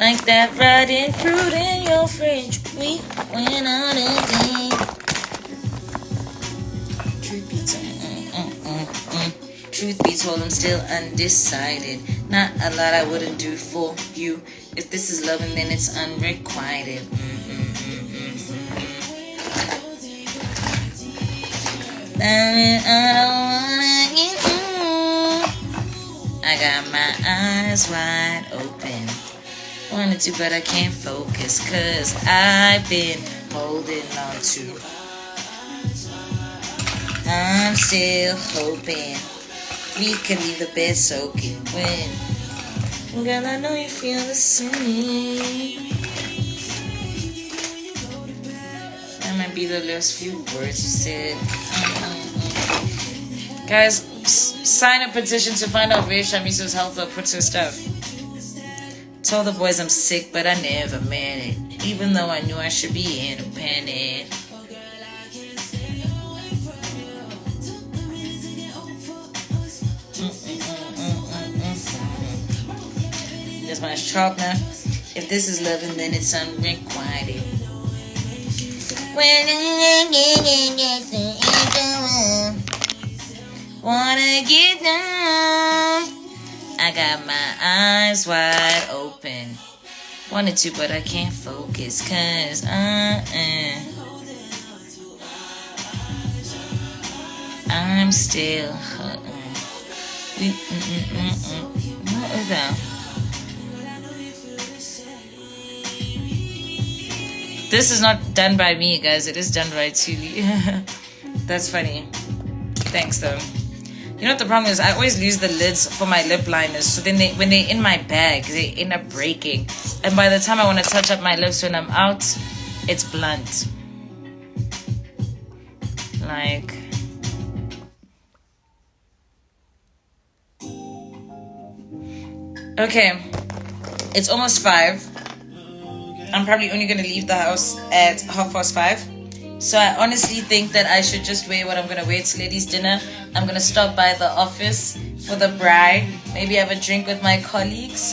Like that rotten fruit in your fridge. We went on a date. Truth be told, I'm still undecided. Not a lot I wouldn't do for you. If this is loving, then it's unrequited. I got my eyes wide open. Wanted to, but I can't focus, 'cause I've been holding on to. I'm still hoping we can leave the bed soaking when. Girl, I know you feel the same. That might be the last few words you said. Guys, sign a petition to find out where Shamiso's health puts her stuff. Told the boys I'm sick, but I never meant it. Even though I knew I should be independent. That's my sharpener. If this is loving, then it's unrequited. Wanna get down. I got my eyes wide open. Wanted to, but I can't focus, 'cause I'm still hurting. What is that? This is not done by me, guys. It is done by Tuli. That's funny. Thanks, though. You know what the problem is? I always lose the lids for my lip liners. So then when they're in my bag, they end up breaking. And by the time I want to touch up my lips when I'm out, it's blunt. Like... Okay. It's almost 5. I'm probably only going to leave the house at 5:30. So I honestly think that I should just wear what I'm going to wear to ladies' dinner. I'm going to stop by the office for the bride. Maybe have a drink with my colleagues.